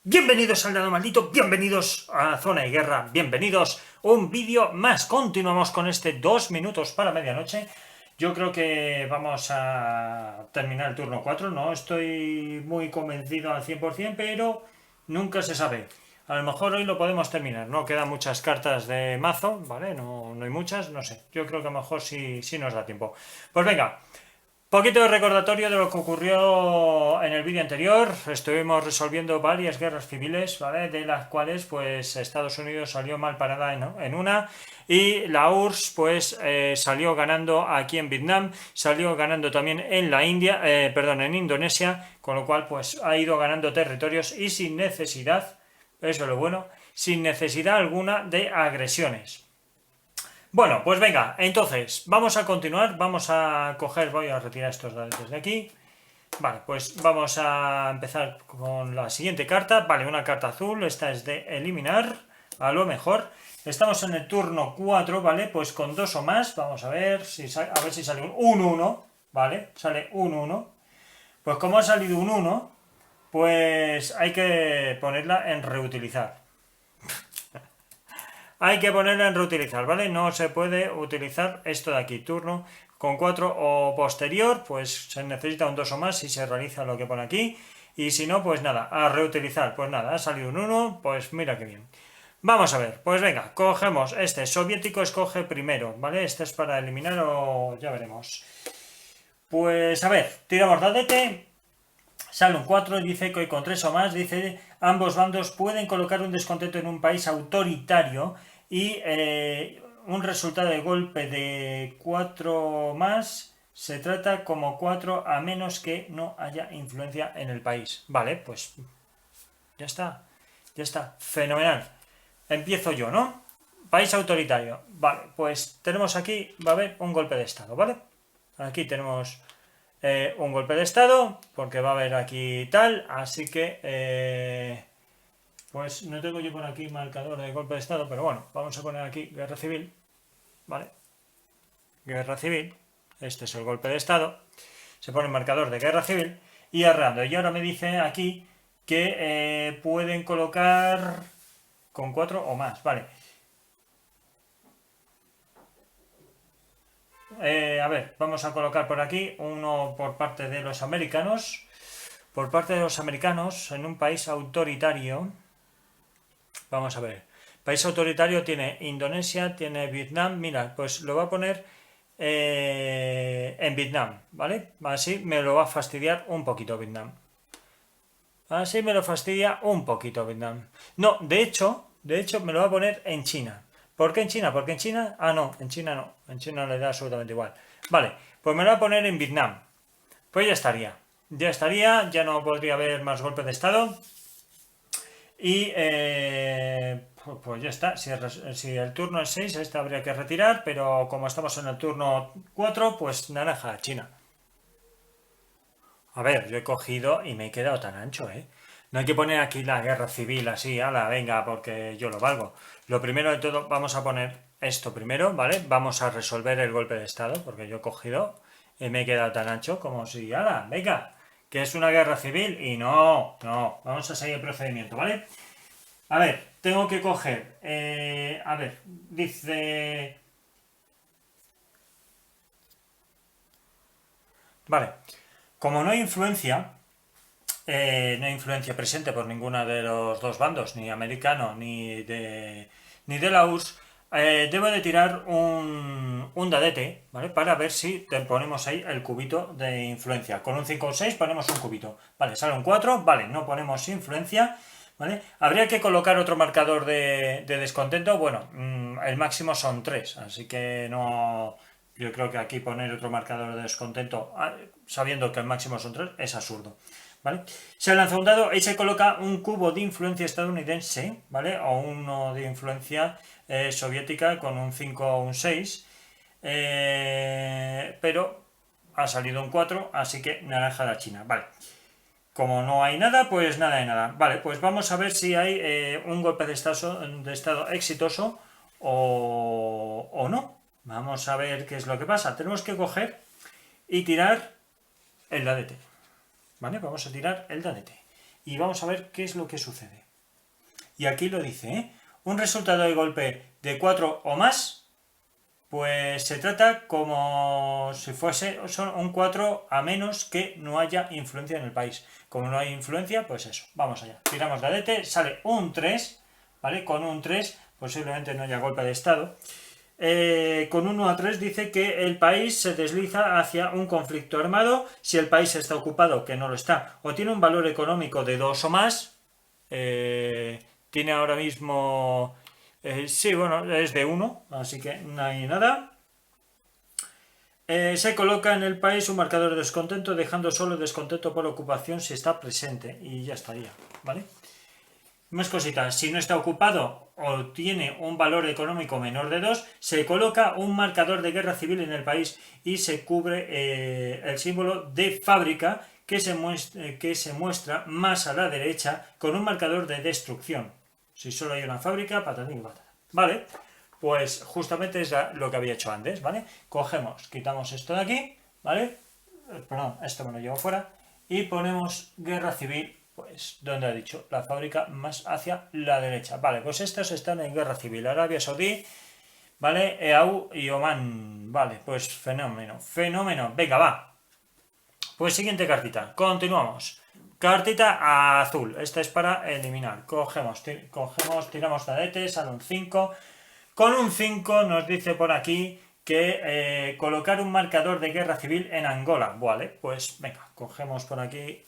Bienvenidos al Dado Maldito, bienvenidos a Zona de Guerra, bienvenidos a un vídeo más. Continuamos con este 2 minutos para medianoche. Yo creo que vamos a terminar el turno 4, no estoy muy convencido al 100%, pero nunca se sabe. A lo mejor hoy lo podemos terminar, no quedan muchas cartas de mazo, ¿vale? No hay muchas, no sé. Yo creo que a lo mejor sí nos da tiempo. Pues venga. Poquito de recordatorio de lo que ocurrió en el vídeo anterior. Estuvimos resolviendo varias guerras civiles, ¿vale? De las cuales, pues, Estados Unidos salió mal parada en una y la URSS, pues, salió ganando aquí en Vietnam, salió ganando también en la India, perdón, en Indonesia, con lo cual, pues, ha ido ganando territorios y sin necesidad, eso es lo bueno, sin necesidad alguna de agresiones. Bueno, pues venga, entonces, vamos a continuar, vamos a coger, voy a retirar estos dados de aquí. Vale, pues vamos a empezar con la siguiente carta. Vale, una carta azul, esta es de eliminar, a lo mejor. Estamos en el turno 4, ¿vale? Pues con 2 o más, vamos a ver si sale un 1-1, ¿vale? Sale un 1. Pues como ha salido un 1, pues hay que ponerla en reutilizar. Hay que ponerla en reutilizar, ¿vale? No se puede utilizar esto de aquí, turno con 4 o posterior, pues se necesita un 2 o más si se realiza lo que pone aquí. Y si no, pues nada, a reutilizar. Pues nada, ha salido un 1, pues mira qué bien. Vamos a ver, pues venga, cogemos este soviético, escoge primero, ¿vale? Este es para eliminar o ya veremos. Pues a ver, tiramos dadete. Sale un 4, dice que con 3 o más, dice ambos bandos pueden colocar un descontento en un país autoritario y un resultado de golpe de 4 más se trata como 4 a menos que no haya influencia en el país. Vale, pues ya está, fenomenal. Empiezo yo, ¿no? País autoritario. Vale, pues tenemos aquí, va a haber un golpe de estado, ¿vale? Aquí tenemos un golpe de estado, porque va a haber aquí tal, así que pues no tengo yo por aquí marcador de golpe de estado, pero bueno, vamos a poner aquí guerra civil, ¿vale? Guerra civil, este es el golpe de estado, se pone el marcador de guerra civil y arreando, y ahora me dice aquí que pueden colocar con 4 o más, vale. A ver, vamos a colocar por aquí uno por parte de los americanos. Por parte de los americanos, en un país autoritario, vamos a ver, país autoritario tiene Indonesia, tiene Vietnam, mira, pues lo va a poner en Vietnam, ¿vale? Así me lo va a fastidiar un poquito Vietnam. Así me lo fastidia un poquito Vietnam. No, de hecho me lo va a poner en China. ¿Por qué en China? Porque en China, no, en China no, en China le da absolutamente igual. Vale, pues me lo va a poner en Vietnam. Pues ya estaría, ya no podría haber más golpes de estado. Y pues ya está, si el turno es 6, este habría que retirar, pero como estamos en el turno 4, pues naranja, China. A ver, yo he cogido y me he quedado tan ancho, ¿eh? No hay que poner aquí la guerra civil así, ala, venga, porque yo lo valgo. Lo primero de todo, vamos a poner esto primero, ¿vale? Vamos a resolver el golpe de estado, porque yo he cogido y me he quedado tan ancho como si, ala, venga, que es una guerra civil y no, vamos a seguir el procedimiento, ¿vale? A ver, tengo que coger, a ver, dice... Vale, como no hay influencia presente por ninguna de los dos bandos, ni americano ni de la URSS, debo de tirar un dadete, ¿vale? Para ver si te ponemos ahí el cubito de influencia. Con un 5 o 6 ponemos un cubito. Vale, sale un 4, vale, no ponemos influencia, ¿vale? Habría que colocar otro marcador de descontento, bueno, el máximo son 3, así que no... Yo creo que aquí poner otro marcador de descontento, sabiendo que el máximo son 3, es absurdo. ¿Vale? Se lanza un dado y se coloca un cubo de influencia estadounidense, ¿vale? O uno de influencia soviética con un 5 o un 6. Pero ha salido un 4, así que naranja la China, ¿vale? Como no hay nada, pues nada de nada. Vale, pues vamos a ver si hay un golpe de estado exitoso o no. Vamos a ver qué es lo que pasa. Tenemos que coger y tirar el dadete. ¿Vale? Vamos a tirar el dadete. y vamos a ver qué es lo que sucede. Y aquí lo dice, ¿eh? Un resultado de golpe de 4 o más, pues se trata como si fuese un 4 a menos que no haya influencia en el país. Como no hay influencia, pues eso, vamos allá. Tiramos la DT, sale un 3, ¿vale? Con un 3 posiblemente no haya golpe de estado. Con 1 a 3 dice que el país se desliza hacia un conflicto armado si el país está ocupado, que no lo está, o tiene un valor económico de 2 o más. Tiene ahora mismo... sí, bueno, es de 1, así que no hay nada. Se coloca en el país un marcador de descontento, dejando solo el descontento por ocupación si está presente. Y ya estaría, ¿vale? Más cositas, si no está ocupado o tiene un valor económico menor de 2, se coloca un marcador de guerra civil en el país y se cubre el símbolo de fábrica que se muestra más a la derecha con un marcador de destrucción. Si solo hay una fábrica, patatín y patata. Vale, pues justamente es lo que había hecho antes, ¿vale? Cogemos, quitamos esto de aquí, ¿vale? Perdón, esto me lo llevo fuera y ponemos guerra civil. Pues, ¿dónde ha dicho? La fábrica más hacia la derecha. Vale, pues estos están en guerra civil. Arabia Saudí, ¿vale? EAU y Oman. Vale, pues fenómeno, fenómeno. Venga, va. Pues siguiente cartita. Continuamos. Cartita azul. Esta es para eliminar. Cogemos, tiramos la DT, sale un 5. Con un 5 nos dice por aquí que colocar un marcador de guerra civil en Angola. Vale, pues venga, cogemos por aquí...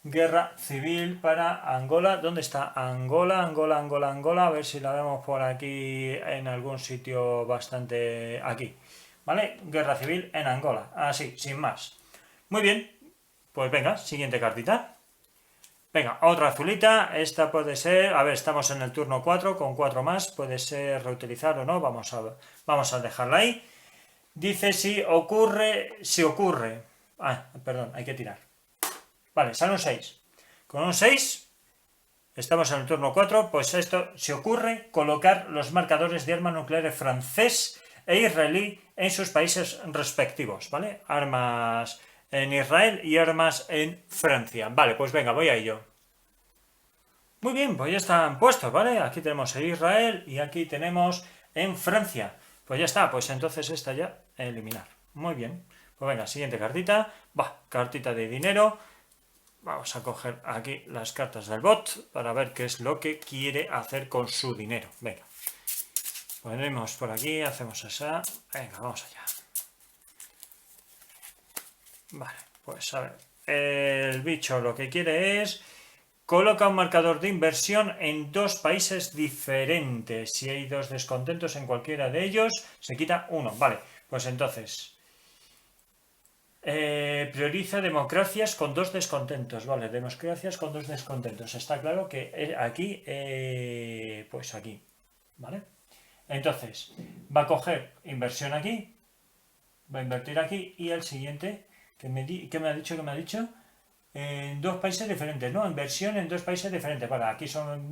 Guerra civil para Angola. ¿Dónde está? Angola. A ver si la vemos por aquí en algún sitio bastante... Aquí. ¿Vale? Guerra civil en Angola. Así, sin más. Muy bien. Pues venga, siguiente cartita. Venga, otra azulita. Esta puede ser... A ver, estamos en el turno 4 con 4 más. Puede ser reutilizar o no. Vamos a dejarla ahí. Dice si ocurre... Ah, perdón, hay que tirar. Vale, sale un 6. Con un 6, estamos en el turno 4, pues esto se ocurre colocar los marcadores de armas nucleares francés e israelí en sus países respectivos, ¿vale? Armas en Israel y armas en Francia. Vale, pues venga, voy a ello. Muy bien, pues ya están puestos, ¿vale? Aquí tenemos en Israel y aquí tenemos en Francia. Pues ya está, pues entonces esta ya eliminar. Muy bien. Pues venga, siguiente cartita. Va, cartita de dinero. Vamos a coger aquí las cartas del bot para ver qué es lo que quiere hacer con su dinero. Venga. Ponemos por aquí, hacemos esa. Venga, vamos allá. Vale, pues a ver. El bicho lo que quiere es... Coloca un marcador de inversión en 2 países diferentes. Si hay 2 descontentos en cualquiera de ellos, se quita 1. Vale, pues entonces... prioriza democracias con 2 descontentos. Vale, democracias con 2 descontentos. Está claro que aquí, pues aquí, ¿vale? Entonces, va a coger inversión aquí, va a invertir aquí y el siguiente, ¿qué me ha dicho? En 2 países diferentes, ¿no? Inversión en 2 países diferentes. Vale, aquí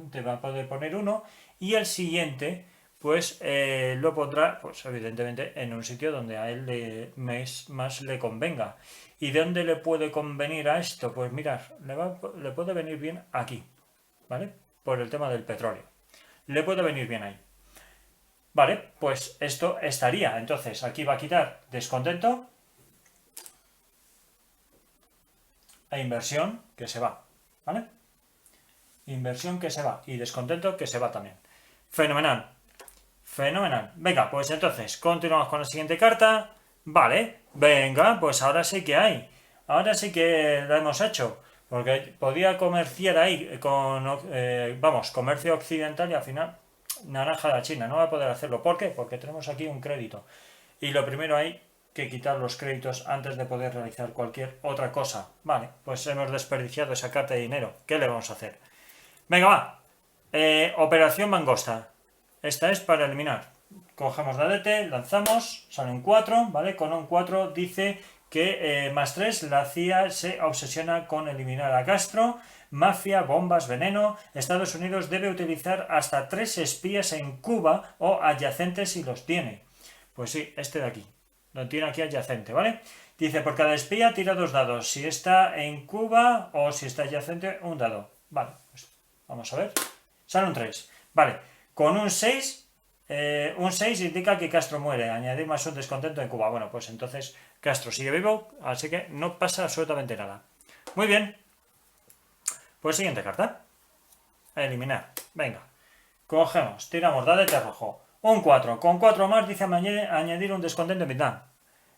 te va a poder poner uno y el siguiente... pues lo pondrá, pues evidentemente, en un sitio donde a él más le convenga. ¿Y dónde le puede convenir a esto? Pues mirad, le puede venir bien aquí, ¿vale? Por el tema del petróleo. Le puede venir bien ahí. Vale, pues esto estaría. Entonces, aquí va a quitar descontento e inversión que se va, ¿vale? Inversión que se va y descontento que se va también. Fenomenal. Fenomenal. Venga, pues entonces, continuamos con la siguiente carta. Vale, venga, pues ahora sí que hay. Ahora sí que lo hemos hecho. Porque podía comerciar ahí con, comercio occidental y al final, naranja de la China. No va a poder hacerlo. ¿Por qué? Porque tenemos aquí un crédito. Y lo primero hay que quitar los créditos antes de poder realizar cualquier otra cosa. Vale, pues hemos desperdiciado esa carta de dinero. ¿Qué le vamos a hacer? Venga, va. Operación Mangosta. Esta es para eliminar. Cogemos la DT, lanzamos, sale un 4, ¿vale? Con un 4 dice que más 3, la CIA se obsesiona con eliminar a Castro, mafia, bombas, veneno. Estados Unidos debe utilizar hasta 3 espías en Cuba o adyacentes si los tiene. Pues sí, este de aquí. Lo tiene aquí adyacente, ¿vale? Dice, por cada espía tira 2 dados. Si está en Cuba o si está adyacente, un dado. Vale, pues vamos a ver. Sale un 3. Vale, con un 6 indica que Castro muere. Añadir más un descontento en Cuba. Bueno, pues entonces Castro sigue vivo, así que no pasa absolutamente nada. Muy bien. Pues siguiente carta. Eliminar. Venga. Cogemos, tiramos dadete rojo. Un 4. Con 4 más dice añadir un descontento en Vietnam.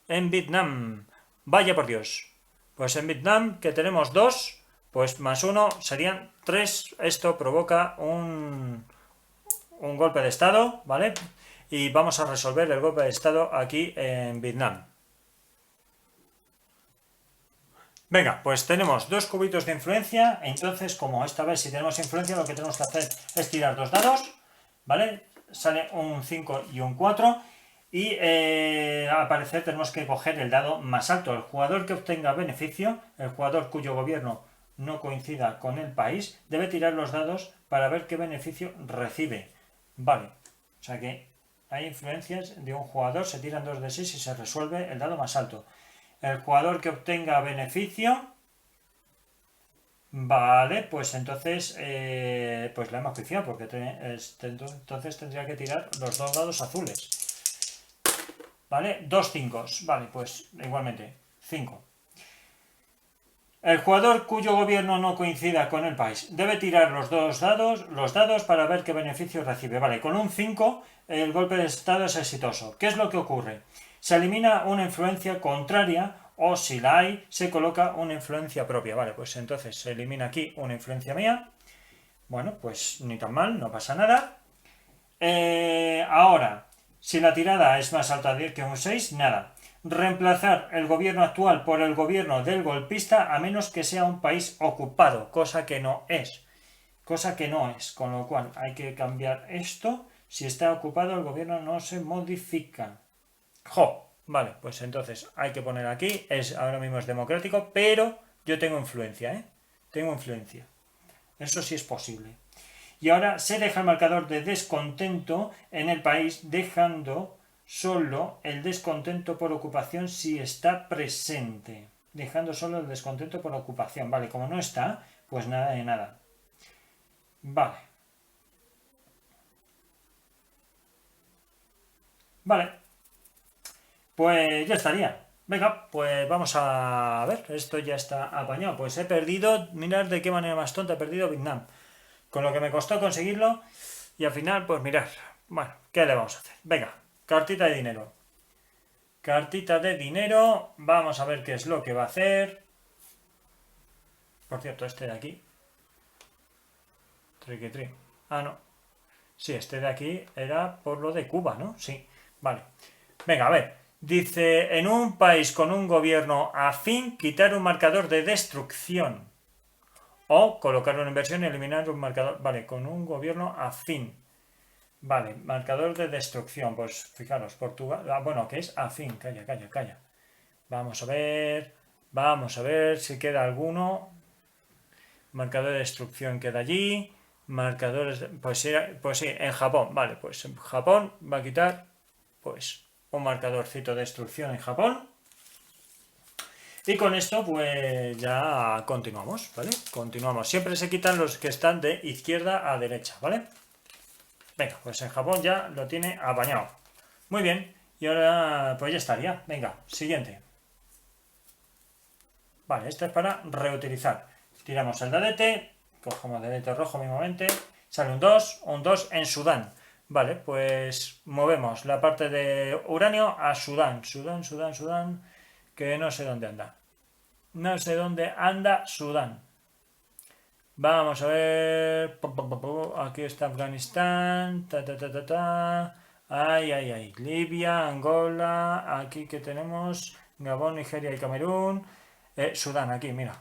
En Vietnam. Vaya por Dios. Pues en Vietnam, que tenemos 2, pues más 1 serían 3. Esto provoca un golpe de estado, ¿vale? Y vamos a resolver el golpe de estado aquí en Vietnam. Venga, pues tenemos 2 cubitos de influencia. Entonces, como esta vez si tenemos influencia, lo que tenemos que hacer es tirar 2 dados, ¿vale? Sale un 5 y un 4. Y al parecer tenemos que coger el dado más alto. El jugador que obtenga beneficio, el jugador cuyo gobierno no coincida con el país, debe tirar los dados para ver qué beneficio recibe. Vale, o sea que hay influencias de un jugador, se tiran 2 de 6 y se resuelve el dado más alto. El jugador que obtenga beneficio, vale, pues entonces pues la hemos piciado, porque entonces tendría que tirar los 2 dados azules. ¿Vale? 2 5, vale, pues igualmente 5. El jugador cuyo gobierno no coincida con el país debe tirar los dados para ver qué beneficio recibe. Vale, con un 5 el golpe de estado es exitoso. ¿Qué es lo que ocurre? Se elimina una influencia contraria o si la hay, se coloca una influencia propia. Vale, pues entonces se elimina aquí una influencia mía. Bueno, pues ni tan mal, no pasa nada. Ahora, si la tirada es más alta que un 6, nada. Reemplazar el gobierno actual por el gobierno del golpista a menos que sea un país ocupado, cosa que no es. Con lo cual hay que cambiar esto. Si está ocupado el gobierno no se modifica. Vale, pues entonces hay que poner aquí, ahora mismo es democrático, pero yo tengo influencia, Tengo influencia. Eso sí es posible. Y ahora se deja el marcador de descontento en el país, dejando solo el descontento por ocupación si está presente. Dejando solo el descontento por ocupación. Vale, como no está, pues nada de nada. Vale. Vale. Pues ya estaría. Venga, pues vamos a ver. Esto ya está apañado. Pues he perdido, mirad de qué manera más tonta he perdido Vietnam. Con lo que me costó conseguirlo. Y al final, pues mirad. Bueno, ¿qué le vamos a hacer? Venga, cartita de dinero. Cartita de dinero. Vamos a ver qué es lo que va a hacer. Por cierto, este de aquí. Triqui. Ah, no. Sí, este de aquí era por lo de Cuba, ¿no? Sí. Vale. Venga, a ver. Dice, en un país con un gobierno afín, quitar un marcador de destrucción. O colocar una inversión y eliminar un marcador. Vale, con un gobierno afín. Vale, marcador de destrucción. Pues fijaros, Portugal. Bueno, que es afín. Calla. Vamos a ver si queda alguno. Marcador de destrucción queda allí. Marcadores. Pues sí, en Japón. Vale, pues en Japón va a quitar. Pues un marcadorcito de destrucción en Japón. Y con esto pues ya continuamos, ¿vale? Continuamos. Siempre se quitan los que están de izquierda a derecha, ¿vale? Venga, pues en Japón ya lo tiene apañado. Muy bien. Y ahora pues ya estaría. Venga, siguiente. Vale, esto es para reutilizar. Tiramos el dadete. Cogemos dadete rojo mismamente. Sale un 2 en Sudán. Vale, pues movemos la parte de uranio a Sudán. Sudán, que no sé dónde anda. No sé dónde anda Sudán. Vamos a ver. Aquí está Afganistán. Ay. Libia, Angola. Aquí que tenemos Gabón, Nigeria y Camerún. Sudán, aquí, mira.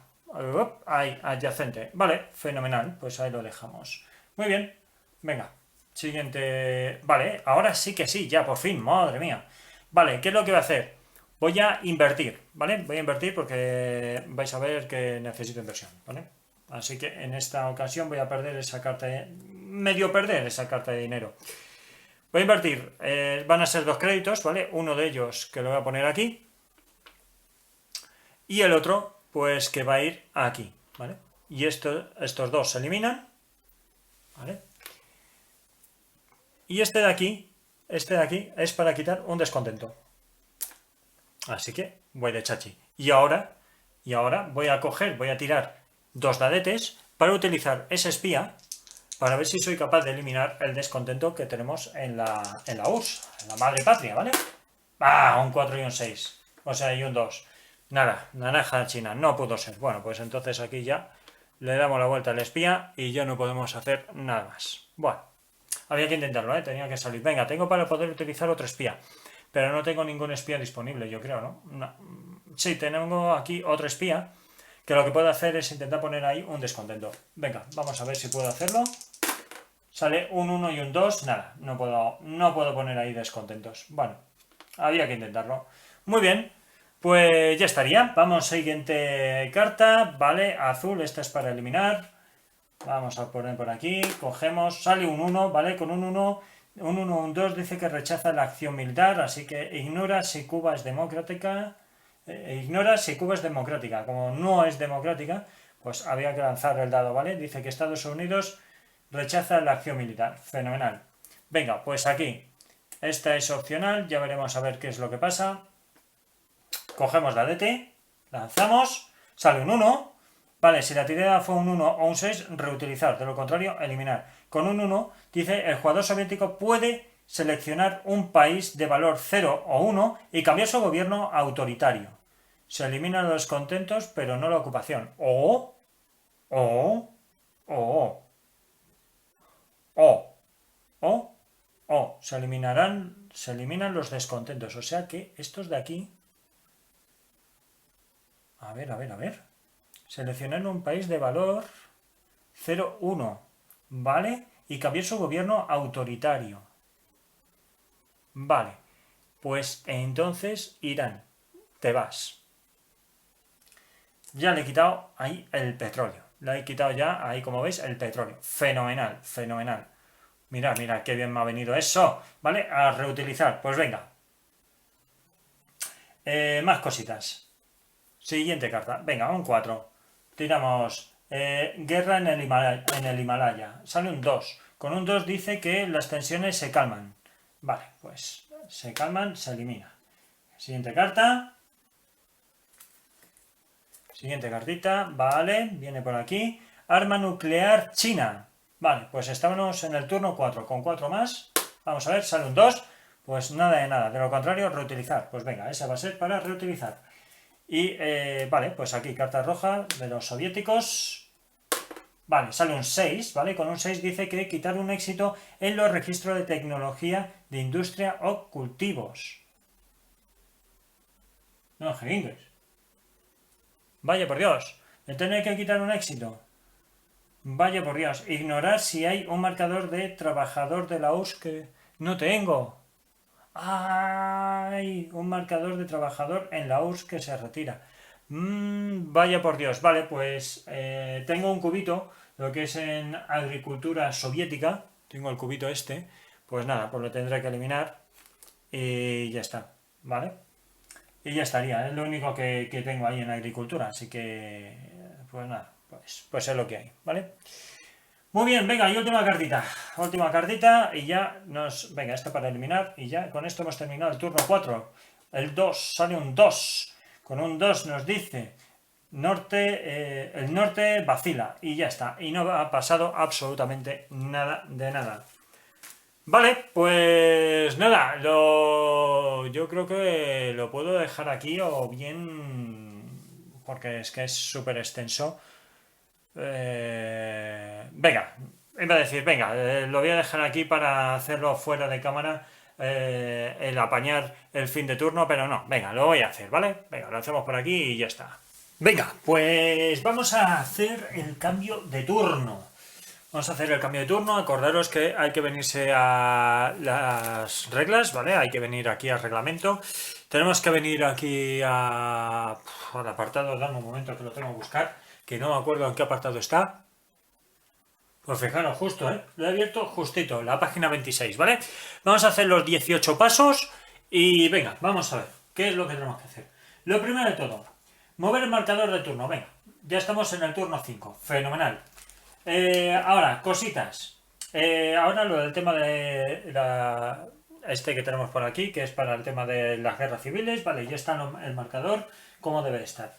Ahí, adyacente. Vale, fenomenal. Pues ahí lo dejamos. Muy bien. Venga. Siguiente. Vale, ahora sí que sí, ya por fin, madre mía. Vale, ¿qué es lo que voy a hacer? Voy a invertir, ¿vale? Voy a invertir porque vais a ver que necesito inversión, ¿vale? Así que en esta ocasión voy a perder esa carta medio perder esa carta de dinero. Voy a invertir, van a ser 2 créditos, ¿vale? Uno de ellos que lo voy a poner aquí y el otro, pues que va a ir aquí, ¿vale? y estos dos se eliminan, ¿vale? Y este de aquí es para quitar un descontento. Así que voy de chachi. Y ahora voy a tirar 2 dadetes para utilizar ese espía para ver si soy capaz de eliminar el descontento que tenemos en la URSS, en la madre patria, ¿vale? ¡Ah! Un 4 y un 6. O sea, y un 2. Nada, naranja china, no pudo ser. Bueno, pues entonces aquí ya le damos la vuelta al espía y ya no podemos hacer nada más. Bueno, había que intentarlo, ¿eh? Tenía que salir. Venga, tengo para poder utilizar otro espía. Pero no tengo ningún espía disponible, yo creo, ¿no? No. Sí, tengo aquí otro espía que lo que puedo hacer es intentar poner ahí un descontento. Venga, vamos a ver si puedo hacerlo. Sale un 1 y un 2. Nada, no puedo poner ahí descontentos. Bueno, había que intentarlo. Muy bien, pues ya estaría. Vamos, siguiente carta. Vale, azul, esta es para eliminar. Vamos a poner por aquí. Cogemos, sale un 1, ¿vale? Con un 1, un 2 dice que rechaza la acción militar, así que ignora si Cuba es democrática. Ignora si Cuba es democrática. Como no es democrática, pues había que lanzar el dado, ¿vale? Dice que Estados Unidos rechaza la acción militar. Fenomenal. Venga, pues aquí. Esta es opcional. Ya veremos a ver qué es lo que pasa. Cogemos la DT. Lanzamos. Sale un 1. Vale, si la tirada fue un 1 o un 6, reutilizar. De lo contrario, eliminar. Con un 1, dice, el jugador soviético puede seleccionar un país de valor 0 o 1 y cambiar su gobierno autoritario. Se eliminan los descontentos, pero no la ocupación. O se eliminan los descontentos. O sea que estos de aquí... A ver. Seleccionar un país de valor 0,1, ¿vale? Y cambiar su gobierno autoritario. Vale, pues entonces Irán, te vas. Ya le he quitado ahí el petróleo. Le he quitado ya ahí, como veis, el petróleo. Fenomenal, fenomenal. Mirad, qué bien me ha venido eso. ¿Vale? A reutilizar. Pues venga. Más cositas. Siguiente carta. Venga, un 4. Tiramos guerra en el Himalaya. Sale un 2. Con un 2 dice que las tensiones se calman. Vale, pues se calman, se elimina. Siguiente carta. Siguiente cartita. Vale, viene por aquí. Arma nuclear China. Vale, pues estamos en el turno 4. Con 4 más. Vamos a ver, sale un 2. Pues nada de nada. De lo contrario, reutilizar. Pues venga, esa va a ser para reutilizar. Y vale, pues aquí carta roja de los soviéticos. Vale, sale un 6, ¿vale? Con un 6 dice que quitar un éxito en los registros de tecnología de industria o cultivos. No, inglés. Vaya por Dios, ¿me tener que quitar un éxito? Vaya por Dios, ignorar si hay un marcador de trabajador de la URSS que no tengo. ¡Ay! Un marcador de trabajador en la URSS que se retira. Vaya por Dios. Vale, pues tengo un cubito, lo que es en agricultura soviética. Tengo el cubito este. Pues nada, pues lo tendré que eliminar. Y ya está. ¿Vale? Y ya estaría. Es lo único que tengo ahí en agricultura. Así que, pues nada, pues es lo que hay. ¿Vale? Muy bien, venga, y última cartita. Última cartita y ya nos... Venga, esta para eliminar y ya con esto hemos terminado el turno 4. El 2, sale un 2. Con un 2 nos dice el norte vacila y ya está. Y no ha pasado absolutamente nada de nada. Vale, pues nada, yo creo que lo puedo dejar aquí o bien... Porque es que es súper extenso. Venga, iba a decir, venga, lo voy a dejar aquí para hacerlo fuera de cámara, el apañar el fin de turno, pero no, venga, lo voy a hacer, ¿vale? Venga, lo hacemos por aquí y ya está. Venga, pues vamos a hacer el cambio de turno. Vamos a hacer el cambio de turno, acordaros que hay que venirse a las reglas, ¿vale? Hay que venir aquí al reglamento. Tenemos que venir aquí al apartado, dame un momento que lo tengo que buscar, que no me acuerdo en qué apartado está. Pues fijaros, justo, lo he abierto justito, la página 26, ¿vale? Vamos a hacer los 18 pasos y venga, vamos a ver qué es lo que tenemos que hacer. Lo primero de todo, mover el marcador de turno, venga. Ya estamos en el turno 5. Fenomenal. Ahora, cositas. Ahora lo del tema de este que tenemos por aquí, que es para el tema de las guerras civiles. Vale, ya está el marcador como debe estar.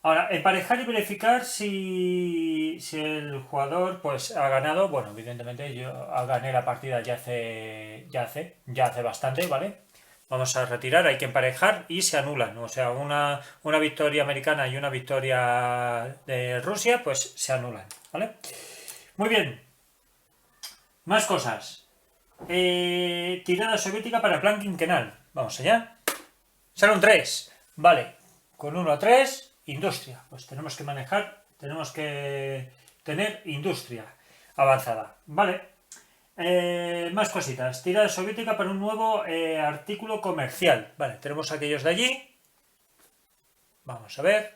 Ahora, emparejar y verificar si el jugador pues ha ganado. Bueno, evidentemente yo gané la partida ya hace bastante, ¿vale? Vamos a retirar, hay que emparejar y se anulan. O sea, una victoria americana y una victoria de Rusia, pues se anulan, ¿vale? Muy bien. Más cosas. Tirada soviética para plan quinquenal. Vamos allá. Sale un 3. Vale. Con 1 a 3, industria. Pues tenemos que tener industria avanzada. Vale. Más cositas. Tirada soviética para un nuevo artículo comercial. Vale, tenemos aquellos de allí. Vamos a ver.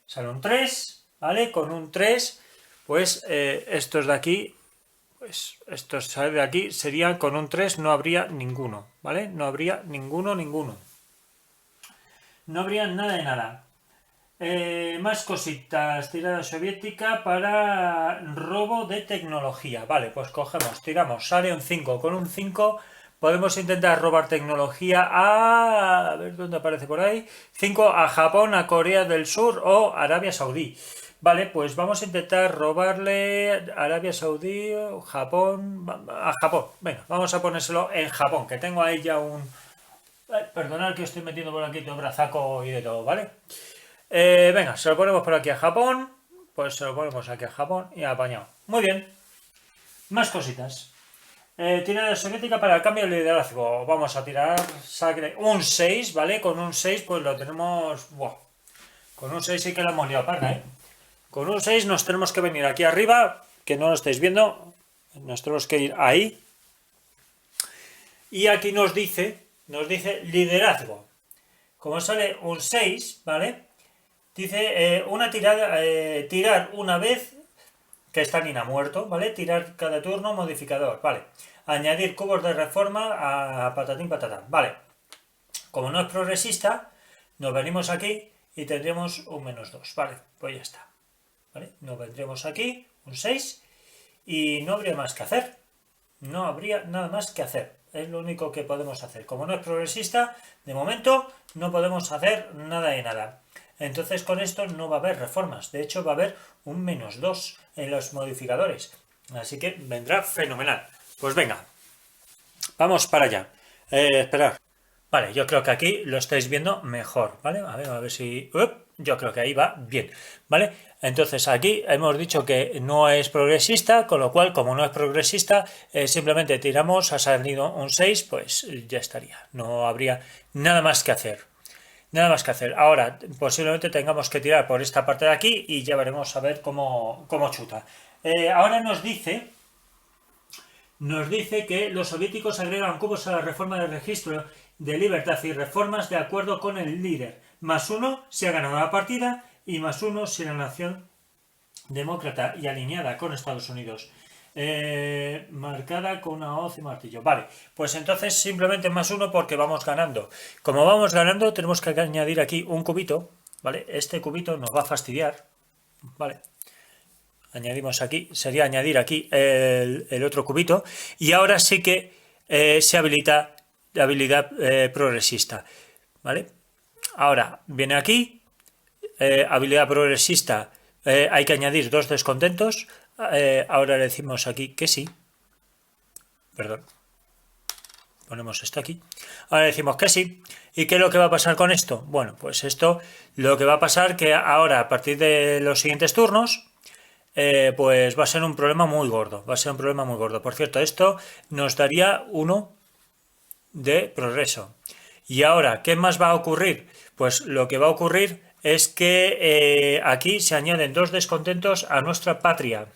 Sale un 3. ¿Vale? Con un 3, pues estos de aquí, pues estos de aquí serían con un 3, no habría ninguno. ¿Vale? No habría ninguno. No habría nada de nada. Más cositas. Tirada soviética para robo de tecnología. Vale, pues cogemos, tiramos, sale un 5. Con un 5 podemos intentar robar tecnología a ver dónde aparece por ahí. 5 a Japón, a Corea del Sur o Arabia Saudí. Vale, pues vamos a intentar robarle Arabia Saudí, Japón, a Japón. Venga, vamos a ponérselo en Japón, que tengo ahí ya un... Perdonad que estoy metiendo por aquí todo brazaco y de todo, ¿vale? Venga, se lo ponemos por aquí a Japón. Pues se lo ponemos aquí a Japón y apañado. Muy bien. Más cositas. Tirada soviética para el cambio de liderazgo. Vamos a tirar un 6, ¿vale? Con un 6 pues lo tenemos... Buah. Con un 6 sí que lo hemos liado parda, ¿eh? Con un 6 nos tenemos que venir aquí arriba, que no lo estáis viendo. Nos tenemos que ir ahí. Y aquí nos dice liderazgo. Como sale un 6, ¿vale? Dice una tirada, tirar una vez que está Nina muerto, ¿vale? Tirar cada turno modificador, ¿vale? Añadir cubos de reforma a patatín patatán, ¿vale? Como no es progresista, nos venimos aquí y tendremos un -2, ¿vale? Pues ya está, ¿vale? Nos vendremos aquí, un 6, y no habría más que hacer. No habría nada más que hacer. Es lo único que podemos hacer. Como no es progresista, de momento no podemos hacer nada de nada. Entonces con esto no va a haber reformas. De hecho va a haber un -2 en los modificadores. Así que vendrá fenomenal. Pues venga, vamos para allá. Esperar. Vale, yo creo que aquí lo estáis viendo mejor, ¿vale? A ver si... yo creo que ahí va bien, ¿vale? Entonces aquí hemos dicho que no es progresista, con lo cual, como no es progresista, simplemente tiramos, ha salido un 6, pues ya estaría. No habría nada más que hacer. Nada más que hacer. Ahora, posiblemente tengamos que tirar por esta parte de aquí y ya veremos a ver cómo chuta. Ahora nos dice que los soviéticos agregan cubos a la reforma del registro de libertad y reformas de acuerdo con el líder. +1 si ha ganado la partida y +1 si la nación demócrata y alineada con Estados Unidos. Marcada con una hoz y martillo. Vale, pues entonces simplemente +1 porque vamos ganando. Como vamos ganando, tenemos que añadir aquí un cubito, ¿vale? Este cubito nos va a fastidiar, ¿vale? Añadimos aquí, sería añadir aquí el otro cubito. Y ahora sí que se habilita la habilidad progresista, ¿vale? Ahora, viene aquí, habilidad progresista, hay que añadir 2 descontentos. Ahora le decimos aquí que sí. Perdón. Ponemos esto aquí. Ahora decimos que sí. ¿Y qué es lo que va a pasar con esto? Bueno, pues esto, lo que va a pasar que ahora, a partir de los siguientes turnos, pues va a ser un problema muy gordo. Va a ser un problema muy gordo. Por cierto, esto nos daría 1 de progreso. Y ahora, ¿qué más va a ocurrir? Pues lo que va a ocurrir es que aquí se añaden 2 descontentos a nuestra patria.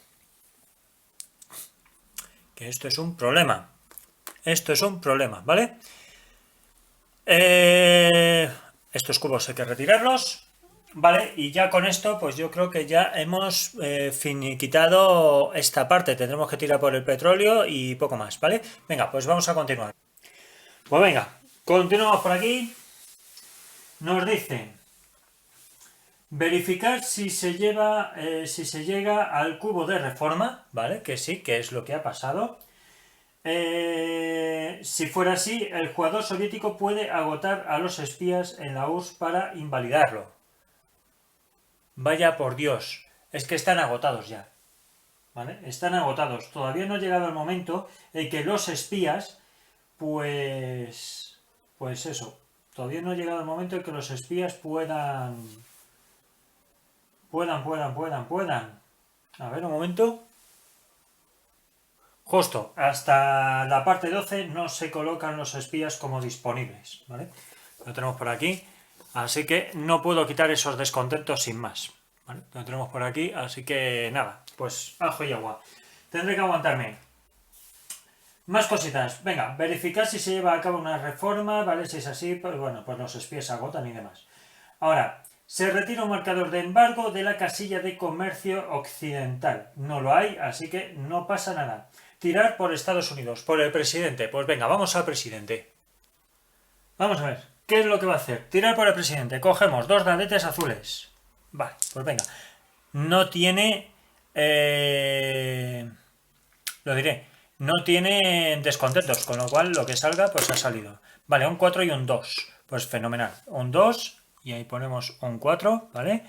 Que esto es un problema. Esto es un problema, ¿vale? Estos cubos hay que retirarlos, ¿vale? Y ya con esto, pues yo creo que ya hemos finiquitado esta parte. Tendremos que tirar por el petróleo y poco más, ¿vale? Venga, pues vamos a continuar. Pues venga, continuamos por aquí. Nos dice Verificar si se lleva, si se llega al cubo de reforma, ¿vale? Que sí, que es lo que ha pasado. Si fuera así, el jugador soviético puede agotar a los espías en la URSS para invalidarlo. Vaya por Dios, es que están agotados ya, ¿vale? Están agotados. Todavía no ha llegado el momento en que los espías, pues eso, todavía no ha llegado el momento en que los espías puedan. A ver, un momento. Justo, hasta la parte 12 no se colocan los espías como disponibles, ¿vale? Lo tenemos por aquí, así que no puedo quitar esos descontentos sin más, ¿vale? Lo tenemos por aquí, así que nada, pues ajo y agua. Tendré que aguantarme. Más cositas, venga, verificar si se lleva a cabo una reforma, ¿vale? Si es así, pues bueno, pues los espías se agotan y demás. Ahora, se retira un marcador de embargo de la casilla de comercio occidental. No lo hay, así que no pasa nada. Tirar por Estados Unidos, por el presidente. Pues venga, vamos al presidente. Vamos a ver, ¿qué es lo que va a hacer? Tirar por el presidente. Cogemos dos dadetes azules. Vale, pues venga. No tiene... lo diré. No tiene descontentos, con lo cual lo que salga, pues ha salido. Vale, un 4 y un 2. Pues fenomenal. Un 2 y ahí ponemos un 4, ¿vale?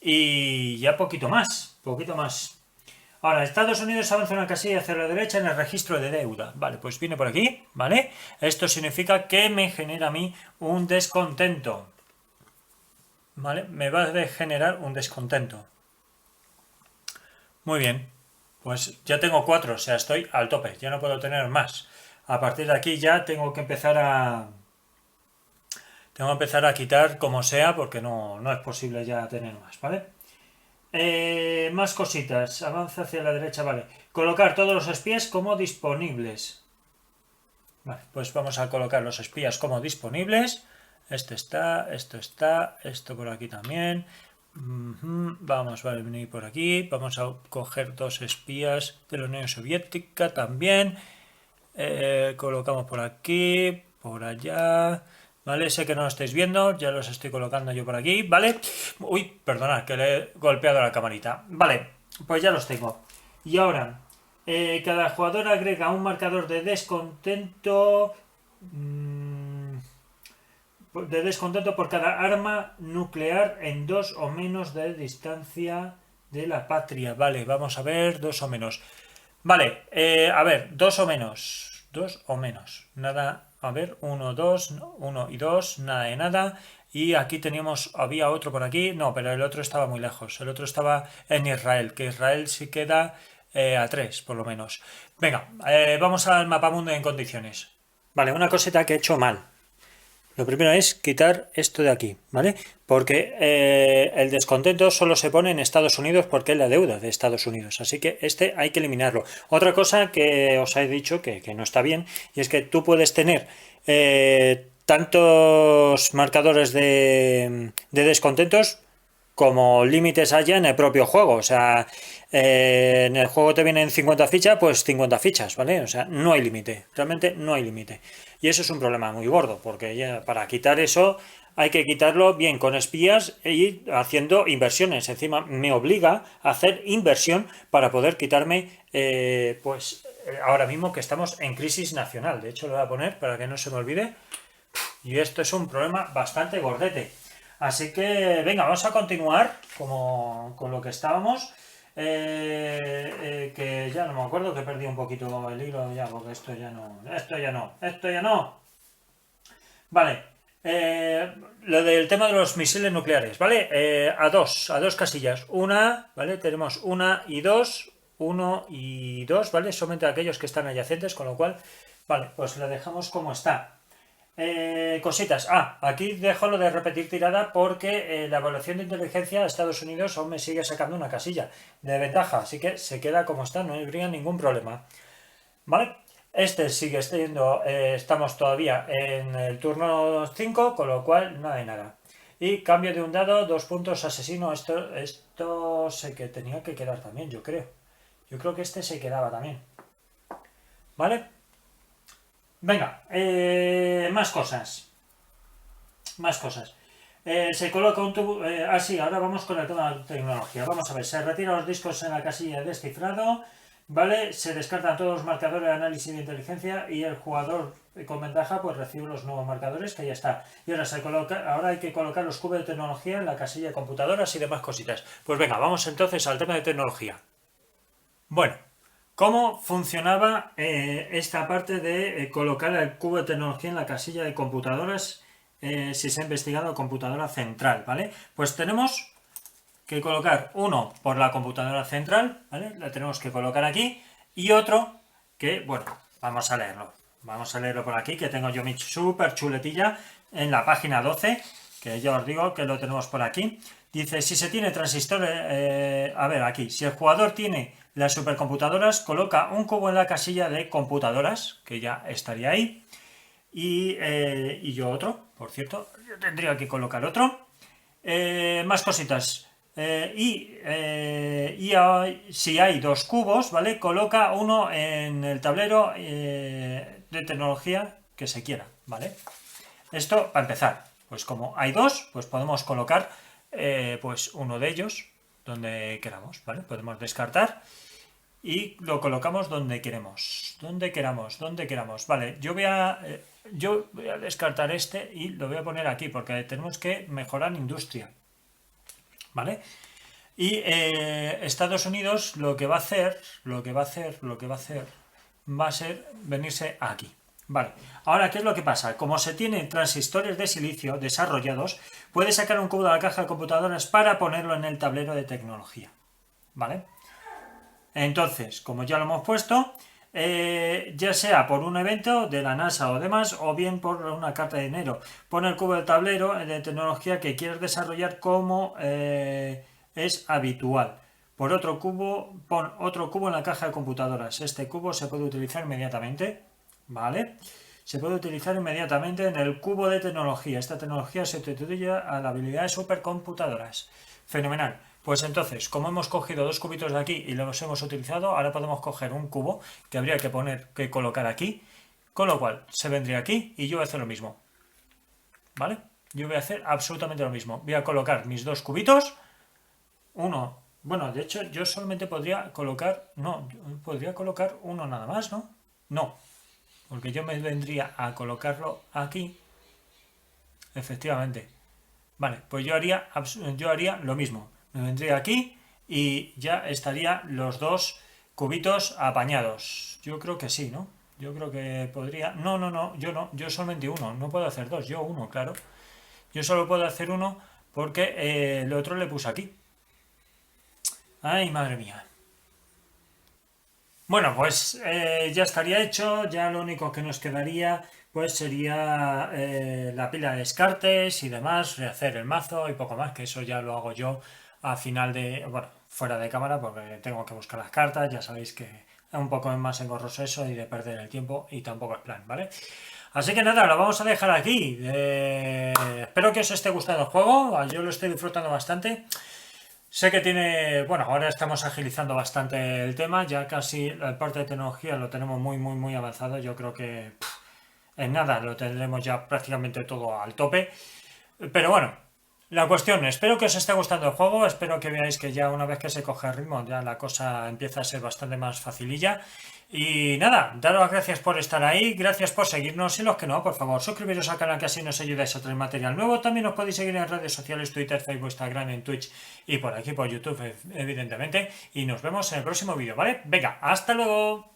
Y ya poquito más, poquito más. Ahora, Estados Unidos avanza una casilla hacia la derecha en el registro de deuda. Vale, pues viene por aquí, ¿vale? Esto significa que me genera a mí un descontento. ¿Vale? Me va a generar un descontento. Muy bien. Pues ya tengo 4, o sea, estoy al tope. Ya no puedo tener más. A partir de aquí ya tengo que empezar a... Tengo que empezar a quitar como sea porque no es posible ya tener más, ¿vale? Más cositas. Avanza hacia la derecha, vale. Colocar todos los espías como disponibles. Vale, pues vamos a colocar los espías como disponibles. Esto está, esto por aquí también. Vamos a venir por aquí. Vamos a coger dos espías de la Unión Soviética también. Colocamos por aquí, por allá. ¿Vale? Sé que no lo estáis viendo, ya los estoy colocando yo por aquí, ¿vale? Uy, perdonad, que le he golpeado la camarita. Vale, pues ya los tengo. Y ahora, cada jugador agrega un marcador de descontento por cada arma nuclear en 2 o menos de distancia de la patria. Vale, vamos a ver, 2 o menos. Vale, a ver, 2 o menos. 2 o menos. Nada, a ver, 1, 2, 1 y 2, nada de nada. Y aquí teníamos, había otro por aquí. No, pero el otro estaba muy lejos. El otro estaba en Israel, que Israel sí queda a 3, por lo menos. Venga, vamos al mapamundo en condiciones. Vale, una cosita que he hecho mal. Lo primero es quitar esto de aquí, ¿vale? Porque el descontento solo se pone en Estados Unidos porque es la deuda de Estados Unidos. Así que este hay que eliminarlo. Otra cosa que os he dicho que no está bien, y es que tú puedes tener tantos marcadores de descontentos como límites haya en el propio juego. O sea, en el juego te vienen 50 fichas, pues 50 fichas, ¿vale? O sea, no hay límite, realmente no hay límite. Y eso es un problema muy gordo, porque ya para quitar eso hay que quitarlo bien con espías e ir haciendo inversiones. Encima me obliga a hacer inversión para poder quitarme, ahora mismo que estamos en crisis nacional. De hecho, lo voy a poner para que no se me olvide. Y esto es un problema bastante gordete. Así que, venga, vamos a continuar con lo que estábamos. Que ya no me acuerdo, que perdí un poquito el hilo ya, porque esto ya no. Vale, lo del tema de los misiles nucleares, ¿vale? A dos casillas. Una, ¿vale? Tenemos una y dos, uno y dos, ¿vale? Solamente aquellos que están adyacentes, con lo cual, vale, pues lo dejamos como está. Cositas. Aquí dejo lo de repetir tirada porque la evaluación de inteligencia de Estados Unidos aún me sigue sacando una casilla de ventaja, así que se queda como está, no habría ningún problema. ¿Vale? Este sigue siendo, estamos todavía en el turno 5, con lo cual nada de nada. Y cambio de un dado, 2 puntos asesino. Esto sé que tenía que quedar también, yo creo. Yo creo que este se quedaba también. ¿Vale? Venga, más cosas. Más cosas. Se coloca un tubo. Sí, ahora vamos con el tema de la tecnología. Vamos a ver, se retiran los discos en la casilla de descifrado, ¿vale? Se descartan todos los marcadores de análisis de inteligencia y el jugador con ventaja pues recibe los nuevos marcadores, que ya está. Y ahora ahora hay que colocar los cubos de tecnología en la casilla de computadoras y demás cositas. Pues venga, vamos entonces al tema de tecnología. Bueno, ¿cómo funcionaba esta parte de colocar el cubo de tecnología en la casilla de computadoras si se ha investigado computadora central, ¿vale? Pues tenemos que colocar uno por la computadora central, ¿vale? La tenemos que colocar aquí, y otro que, bueno, vamos a leerlo. Vamos a leerlo por aquí, que tengo yo mi super chuletilla en la página 12, que ya os digo que lo tenemos por aquí. Dice, si se tiene transistores, a ver, aquí, si el jugador tiene las supercomputadoras, coloca un cubo en la casilla de computadoras, que ya estaría ahí, y yo otro, por cierto, yo tendría que colocar otro. Más cositas. Si hay dos cubos, ¿vale? Coloca uno en el tablero de tecnología que se quiera, ¿vale? Esto para empezar. Pues como hay dos, pues podemos colocar pues uno de ellos donde queramos, ¿vale? Podemos descartar y lo colocamos donde queremos. Donde queramos. Vale, yo voy a descartar este y lo voy a poner aquí porque tenemos que mejorar industria. ¿Vale? Y Estados Unidos lo que va a hacer va a ser venirse aquí. Vale, ahora, ¿qué es lo que pasa? Como se tienen transistores de silicio desarrollados, puede sacar un cubo de la caja de computadoras para ponerlo en el tablero de tecnología. ¿Vale? Entonces, como ya lo hemos puesto, ya sea por un evento de la NASA o demás, o bien por una carta de dinero, pon el cubo del tablero de tecnología que quieres desarrollar como es habitual. Por otro cubo, pon otro cubo en la caja de computadoras. Este cubo se puede utilizar inmediatamente, ¿vale? Se puede utilizar inmediatamente en el cubo de tecnología. Esta tecnología se sustituye a la habilidad de supercomputadoras. Fenomenal. Pues entonces, como hemos cogido dos cubitos de aquí y los hemos utilizado, ahora podemos coger un cubo que habría que colocar aquí, con lo cual se vendría aquí y yo voy a hacer lo mismo. ¿Vale? Yo voy a hacer absolutamente lo mismo. Voy a colocar mis dos cubitos, uno, bueno, de hecho yo solamente podría colocar, no, podría colocar uno nada más, ¿no? No, porque yo me vendría a colocarlo aquí, efectivamente. Vale, pues yo haría lo mismo. Me vendría aquí y ya estaría los dos cubitos apañados. Yo creo que sí, ¿no? Yo creo que podría... No, yo solamente uno, no puedo hacer dos, yo uno, claro. Yo solo puedo hacer uno porque el otro le puse aquí. Ay, madre mía. Bueno, pues ya estaría hecho, ya lo único que nos quedaría pues sería la pila de descartes y demás, rehacer el mazo y poco más, que eso ya lo hago yo a final de, bueno, fuera de cámara porque tengo que buscar las cartas, ya sabéis que es un poco más engorroso eso y de perder el tiempo y tampoco es plan, ¿vale? Así que nada, lo vamos a dejar aquí. Espero que os esté gustando el juego, yo lo estoy disfrutando bastante. Sé que tiene, bueno, ahora estamos agilizando bastante el tema, ya casi la parte de tecnología lo tenemos muy avanzado, yo creo que en nada lo tendremos ya prácticamente todo al tope, pero bueno, la cuestión, espero que os esté gustando el juego, espero que veáis que ya una vez que se coge el ritmo ya la cosa empieza a ser bastante más facililla. Y nada, daros las gracias por estar ahí, gracias por seguirnos y los que no, por favor, suscribiros al canal que así nos ayudáis a traer material nuevo. También os podéis seguir en redes sociales, Twitter, Facebook, Instagram, en Twitch y por aquí por YouTube, evidentemente. Y nos vemos en el próximo vídeo, ¿vale? Venga, hasta luego.